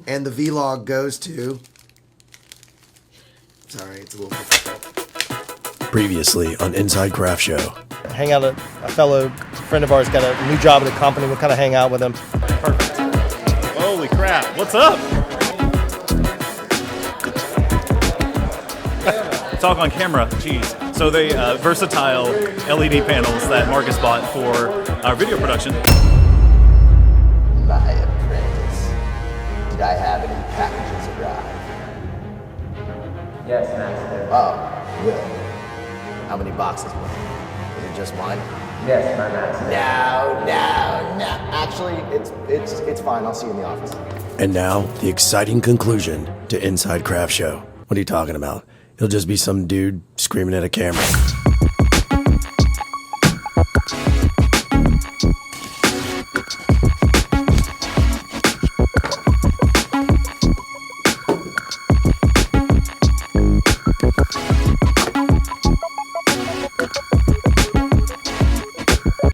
And the vlog goes to... Sorry, it's a little difficult. Previously on Inside Craft Show. Hang out, a fellow friend of ours got a new job at the company. We'll kind of hang out with him. Perfect. Holy crap. What's up? Talk on camera. Jeez. So they versatile LED panels that Marcus bought for our video production. My apprentice. Did I have any packages arrive? Yes, master. Oh, good. How many boxes were there? Was it just one? Yes, my master. No. Actually, it's fine. I'll see you in the office. And now, the exciting conclusion to Inside Craft Show. What are you talking about? He'll just be some dude screaming at a camera.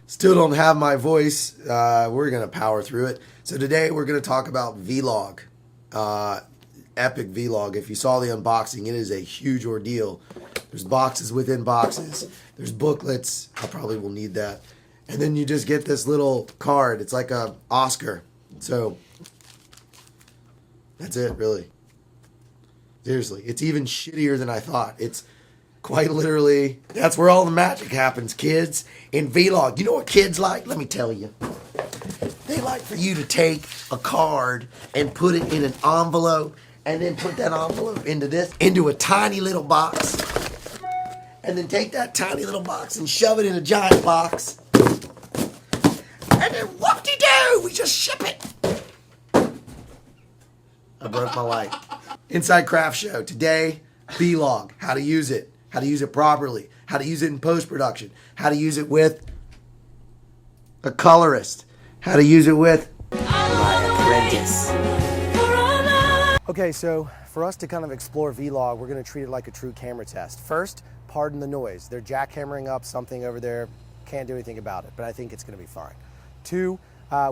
Still don't have my voice. We're going to power through it. So today we're going to talk about vlog. Epic vlog. If you saw the unboxing, it is a huge ordeal. There's boxes within boxes. There's booklets. I probably will need that. And then you just get this little card. It's like a Oscar. So that's it, really. Seriously, it's even shittier than I thought. It's quite literally, that's where all the magic happens, kids. In vlog, you know what kids like? Let me tell you. They like for you to take a card and put it in an envelope and then put that envelope into a tiny little box. And then take that tiny little box and shove it in a giant box. And then whoop-de-doo, we just ship it. I broke my light. Inside Craft Show. Today, vlog. How to use it. How to use it properly. How to use it in post-production. How to use it with a colorist. How to use it with my apprentice. Okay, so for us to kind of explore vlog, we're going to treat it like a true camera test. First, pardon the noise. They're jackhammering up something over there. Can't do anything about it, but I think it's going to be fine. Two,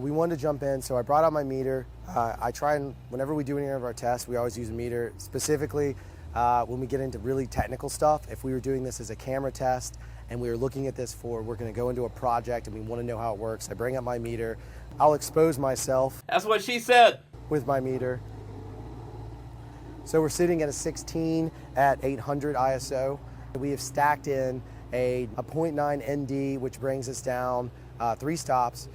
we wanted to jump in, so I brought out my meter. I try and, whenever we do any of our tests, we always use a meter. Specifically, when we get into really technical stuff, if we were doing this as a camera test and we were looking at this we're going to go into a project and we want to know how it works, I bring up my meter. I'll expose myself. That's what she said. With my meter. So we're sitting at a 16 at 800 ISO. We have stacked in a 0.9 ND, which brings us down 3 stops,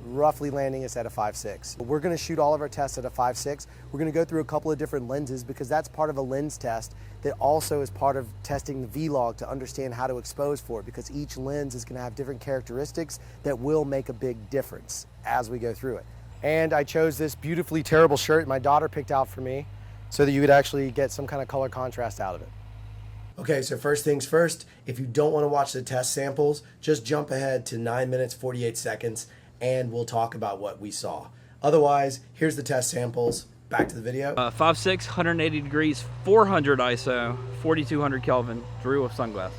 roughly landing us at a 5.6. We're going to shoot all of our tests at a 5.6. We're going to go through a couple of different lenses because that's part of a lens test that also is part of testing the vlog to understand how to expose for it, because each lens is going to have different characteristics that will make a big difference as we go through it. And I chose this beautifully terrible shirt my daughter picked out for me so that you could actually get some kind of color contrast out of it. Okay, so first things first, if you don't want to watch the test samples, just jump ahead to 9 minutes, 48 seconds, and we'll talk about what we saw. Otherwise, here's the test samples. Back to the video. 5.6, 180 degrees, 400 ISO, 4200 Kelvin, Drew with sunglasses.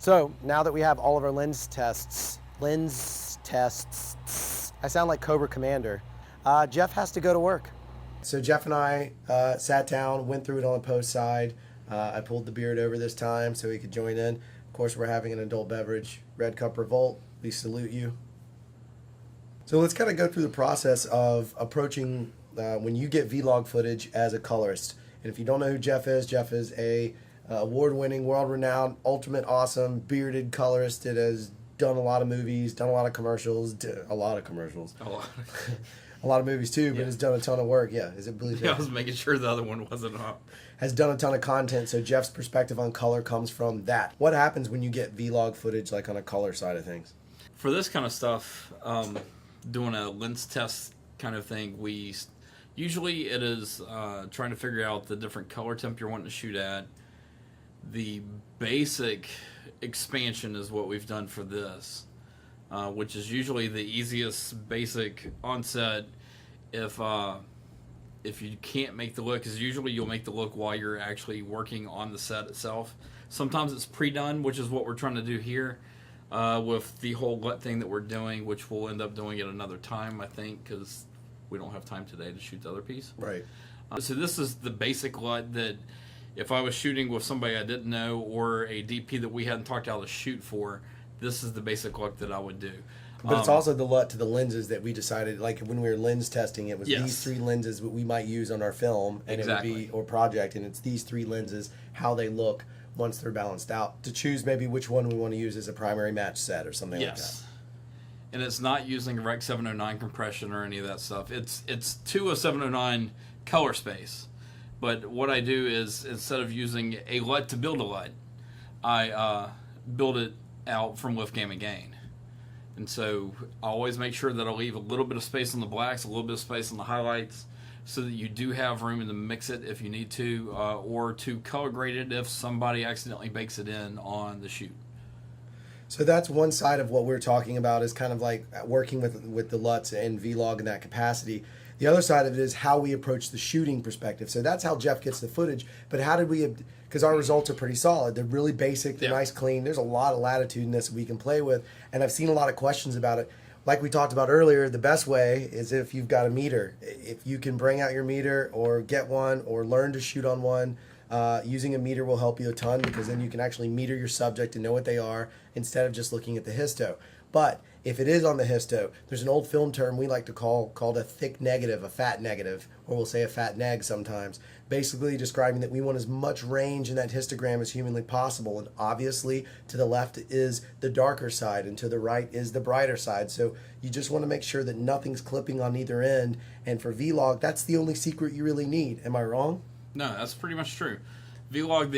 So now that we have all of our lens tests, I sound like Cobra Commander. Jeff has to go to work. So Jeff and I sat down, went through it on the post side. I pulled the beard over this time so he could join in. Of course, we're having an adult beverage, Red Cup Revolt. We salute you. So let's kind of go through the process of approaching when you get vlog footage as a colorist. And if you don't know who Jeff is a award-winning, world-renowned, ultimate awesome, bearded colorist that has done a lot of movies, done a lot of commercials, a lot of movies too, but has done a ton of work. Yeah, is it believed? Yeah, I was making sure the other one wasn't up. Has done a ton of content, so Jeff's perspective on color comes from that. What happens when you get vlog footage like on a color side of things? For this kind of stuff, doing a lens test kind of thing, usually it is trying to figure out the different color temp you're wanting to shoot at. The basic expansion is what we've done for this, which is usually the easiest basic onset. If you can't make the look, because usually you'll make the look while you're actually working on the set itself. Sometimes it's pre-done, which is what we're trying to do here with the whole LUT thing that we're doing, which we'll end up doing at another time, I think, because we don't have time today to shoot the other piece. Right. So this is the basic LUT that if I was shooting with somebody I didn't know or a DP that we hadn't talked how to shoot for, this is the basic look that I would do. But it's also the LUT to the lenses that we decided, like when we were lens testing, it was these three lenses that we might use on our film, and it would be, or project, and it's these three lenses, how they look once they're balanced out, to choose maybe which one we want to use as a primary match set or something like that. And it's not using Rec 709 compression or any of that stuff. It's to a 709 color space. But what I do is, instead of using a LUT to build a LUT, I build it out from lift, gamma, gain. And so I always make sure that I leave a little bit of space on the blacks, a little bit of space on the highlights, so that you do have room to mix it if you need to, or to color grade it if somebody accidentally bakes it in on the shoot. So that's one side of what we're talking about, is kind of like working with the LUTs and vlog in that capacity. The other side of it is how we approach the shooting perspective. So that's how Jeff gets the footage. But how did we, because our results are pretty solid. They're really basic, they're nice, clean. There's a lot of latitude in this we can play with. And I've seen a lot of questions about it. Like we talked about earlier, the best way is if you've got a meter. If you can bring out your meter or get one or learn to shoot on one, using a meter will help you a ton, because then you can actually meter your subject and know what they are instead of just looking at the histo. But if it is on the histo, there's an old film term we like to called a thick negative, a fat negative, or we'll say a fat neg sometimes, basically describing that we want as much range in that histogram as humanly possible. And obviously to the left is the darker side and to the right is the brighter side. So you just want to make sure that nothing's clipping on either end. And for vlog, that's the only secret you really need. Am I wrong? No, that's pretty much true. Vlog,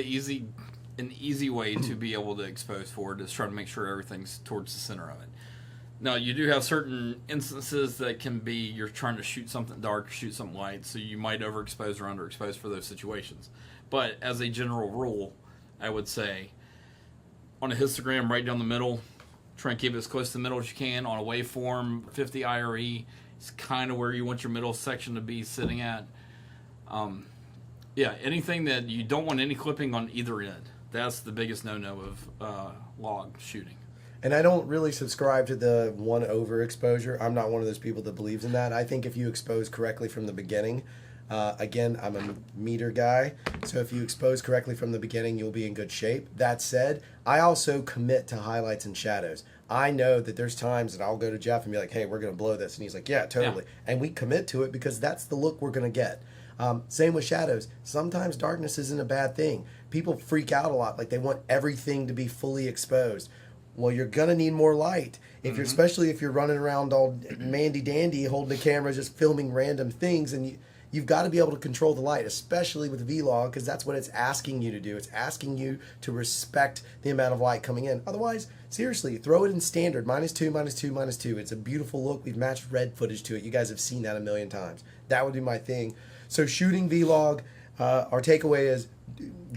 an easy way to be able to expose forward is try to make sure everything's towards the center of it. Now, you do have certain instances that can be you're trying to shoot something dark, shoot something light, so you might overexpose or underexpose for those situations. But as a general rule, I would say on a histogram right down the middle, try and keep it as close to the middle as you can. On a waveform, 50 IRE is kind of where you want your middle section to be sitting at. Yeah, anything that you don't want any clipping on either end. That's the biggest no-no of log shooting. And I don't really subscribe to the one overexposure. I'm not one of those people that believes in that. I think if you expose correctly from the beginning, again, I'm a meter guy, so if you expose correctly from the beginning, you'll be in good shape. That said, I also commit to highlights and shadows. I know that there's times that I'll go to Jeff and be like, hey, we're going to blow this. And he's like, yeah, totally. Yeah. And we commit to it because that's the look we're going to get. Same with shadows. Sometimes darkness isn't a bad thing. People freak out a lot, like they want everything to be fully exposed. Well, you're gonna need more light. If you're, especially if you're running around all mandy dandy, holding the camera, just filming random things, and you've got to be able to control the light, especially with vlog, because that's what it's asking you to do. It's asking you to respect the amount of light coming in. Otherwise, seriously, throw it in standard, -2, -2, -2. It's a beautiful look. We've matched red footage to it. You guys have seen that a million times. That would be my thing. So shooting vlog, our takeaway is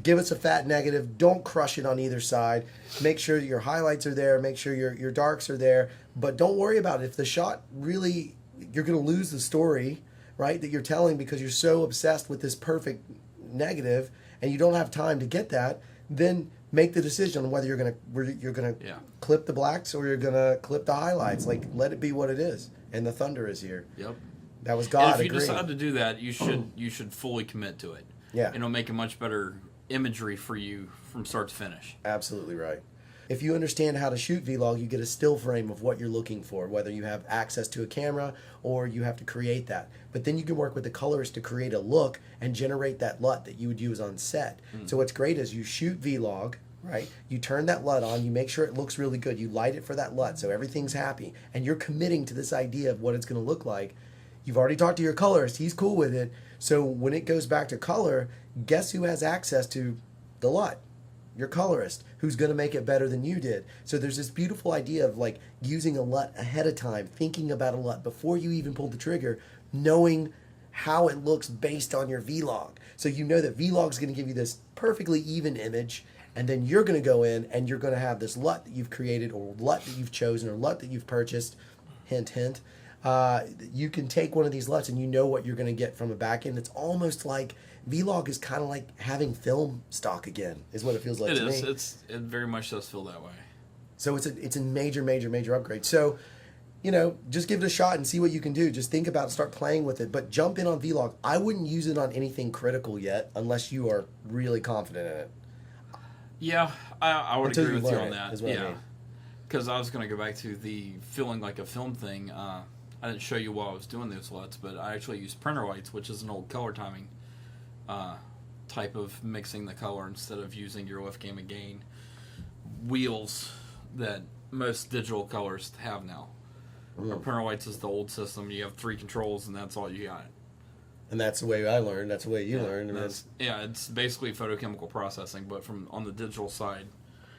give us a fat negative. Don't crush it on either side. Make sure that your highlights are there. Make sure your darks are there. But don't worry about it. If the shot really, you're going to lose the story, right, that you're telling because you're so obsessed with this perfect negative and you don't have time to get that, then make the decision on whether you're gonna Yeah. clip the blacks or you're gonna clip the highlights. Like, let it be what it is. And the thunder is here. Yep. That was God. And if you agreeing. decide to do that, you should fully commit to it. Yeah. It'll make a much better imagery for you from start to finish. Absolutely right. If you understand how to shoot vlog, you get a still frame of what you're looking for, whether you have access to a camera or you have to create that. But then you can work with the colorist to create a look and generate that LUT that you would use on set. So what's great is you shoot vlog, right? You turn that LUT on, you make sure it looks really good, you light it for that LUT so everything's happy, and you're committing to this idea of what it's going to look like. You've already talked to your colorist, he's cool with it. So when it goes back to color, guess who has access to the LUT? Your colorist, who's going to make it better than you did. So there's this beautiful idea of like using a LUT ahead of time, thinking about a LUT before you even pull the trigger, knowing how it looks based on your vlog. So you know that vlog is going to give you this perfectly even image, and then you're going to go in and you're going to have this LUT that you've created or LUT that you've chosen or LUT that you've purchased. Hint, hint. You can take one of these LUTs and you know what you're going to get from a back end. It's almost like vlog is kind of like having film stock again, is what it feels like It to is. me. It very much does feel that way. So it's a major upgrade. So, just give it a shot and see what you can do. Just think about it, start playing with it, but jump in on vlog. I wouldn't use it on anything critical yet unless you are really confident in it. Yeah, I would Until agree you with you learn on it, that. is what I Yeah, mean. because I was going to go back to the feeling like a film thing. I didn't show you while I was doing those LUTs, but I actually used printer whites, which is an old color timing type of mixing the color instead of using your lift, gain, and gain wheels that most digital colors have now. Printer whites is the old system. You have 3 controls, and that's all you got. And that's the way I learned. That's the way you learned. And It's basically photochemical processing, but from on the digital side,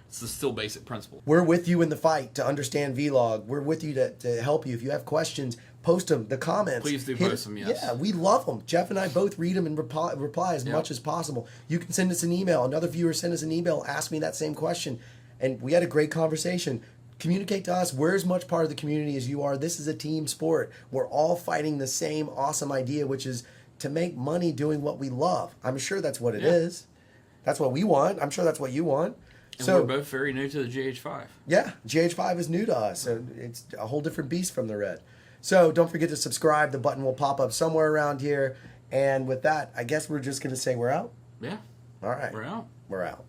it's the still basic principle. we're with you in the fight to understand vlog. We're with you to help you. If you have questions, post them, the comments. Please do Hit- post them, yes. Yeah, we love them. Jeff and I both read them and reply as much as possible. You can send us an email. Another viewer sent us an email, ask me that same question. And we had a great conversation. Communicate to us. We're as much part of the community as you are. This is a team sport. We're all fighting the same awesome idea, which is to make money doing what we love. I'm sure that's what it is. That's what we want. I'm sure that's what you want. And So we're both very new to the GH5. yeah, GH5 is new to us. So it's a whole different beast from the red. So don't forget to subscribe. The button will pop up somewhere around here. And with that, I guess we're just going to say we're out. Yeah, All right. we're out. We're out.